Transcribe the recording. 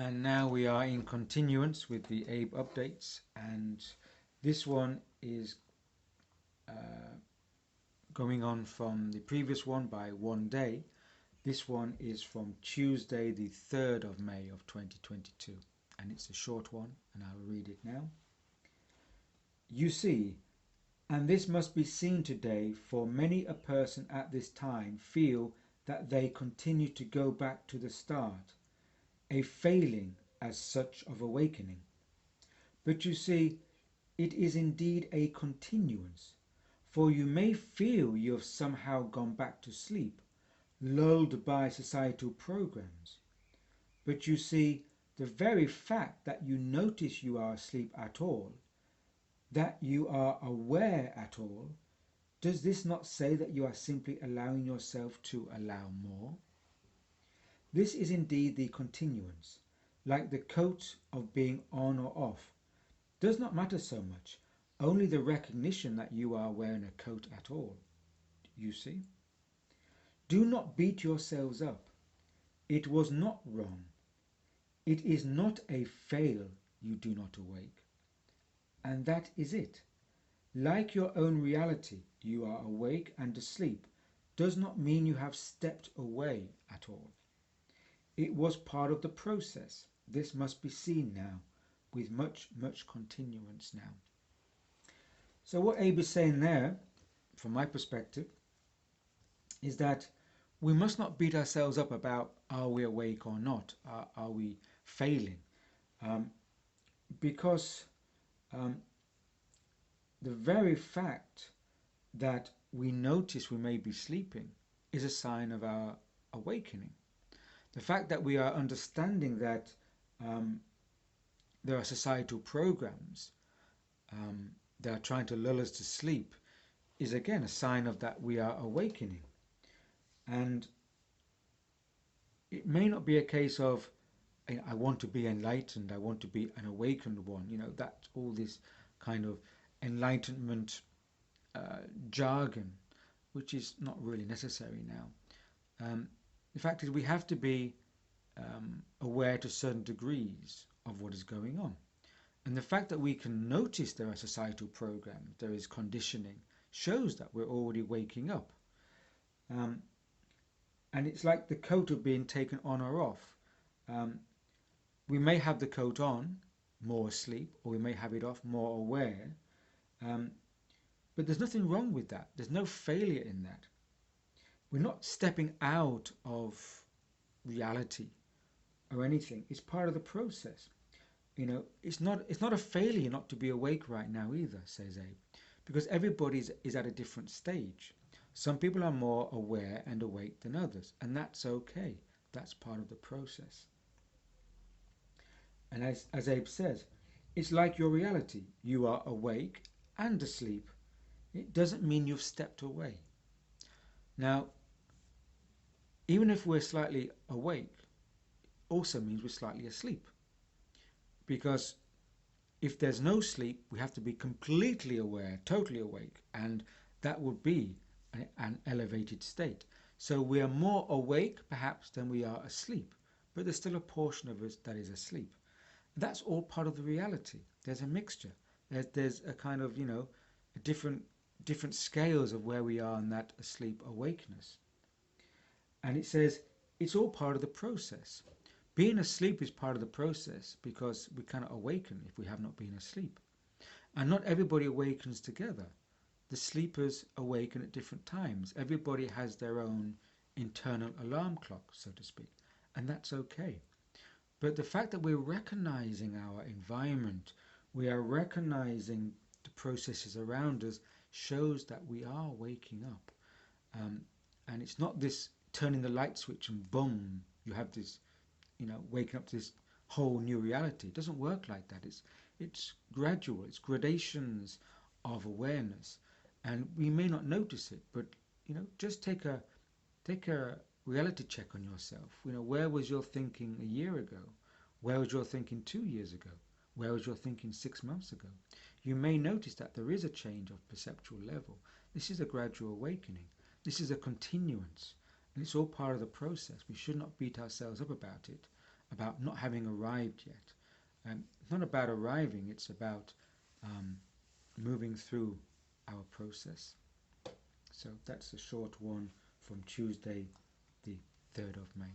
And now we are in continuance with the ABE updates, and this one is going on from the previous one by one day. This one is from Tuesday the 3rd of May of 2022, and it's a short one, and I'll read it now. You see, and this must be seen today, for many a person at this time feel that they continue to go back to the start, a failing as such of awakening. But you see, it is indeed a continuance, for you may feel you have somehow gone back to sleep, lulled by societal programs. But you see, the very fact that you notice you are asleep at all, that you are aware at all, does this not say that you are simply allowing yourself to allow more? This is indeed the continuance, like the coat of being on or off, does not matter so much, only the recognition that you are wearing a coat at all. You see? Do not beat yourselves up. It was not wrong. It is not a fail you do not awake. And that is it. Like your own reality, you are awake and asleep, does not mean you have stepped away at all. It was part of the process. This must be seen now, with much continuance now. So what Abe is saying there, from my perspective, is that we must not beat ourselves up about are we awake or not, are we failing, because the very fact that we notice we may be sleeping is a sign of our awakening. The fact that we are understanding that there are societal programs that are trying to lull us to sleep is again a sign of that we are awakening. And it may not be a case of I want to be enlightened, I want to be an awakened one, that all this kind of enlightenment jargon, which is not really necessary now. The fact is we have to be aware to certain degrees of what is going on. And the fact that we can notice there are societal programs, there is conditioning, shows that we're already waking up. And it's like the coat of being taken on or off. We may have the coat on, more asleep, or we may have it off, more aware. But there's nothing wrong with that. There's no failure in that. We're not stepping out of reality or anything. It's part of the process. It's not a failure not to be awake right now either, says Abe, because everybody is at a different stage. Some people are more aware and awake than others, and that's okay. That's part of the process. And as Abe says, it's like your reality. You are awake and asleep. It doesn't mean you've stepped away. Now, even if we're slightly awake, also means we're slightly asleep. Because if there's no sleep, we have to be completely aware, totally awake, and that would be an elevated state. So we are more awake perhaps than we are asleep, but there's still a portion of us that is asleep. That's all part of the reality. There's a mixture. There's a kind of, a different scales of where we are in that asleep awakeness. And it says it's all part of the process. Being asleep is part of the process because we cannot awaken if we have not been asleep. And not everybody awakens together. The sleepers awaken at different times. Everybody has their own internal alarm clock, so to speak, and that's okay. But the fact that we're recognizing our environment, we are recognizing the processes around us, shows that we are waking up. And it's not this turning the light switch and boom, you have this, waking up to this whole new reality. It doesn't work like that. It's gradual. It's gradations of awareness. And we may not notice it, but just take a reality check on yourself. Where was your thinking a year ago? Where was your thinking 2 years ago? Where was your thinking 6 months ago? You may notice that there is a change of perceptual level. This is a gradual awakening. This is a continuance, and it's all part of the process. We should not beat ourselves up about it. about not having arrived yet. It's not about arriving, it's about moving through our process. So that's a short one from Tuesday, the 3rd of May.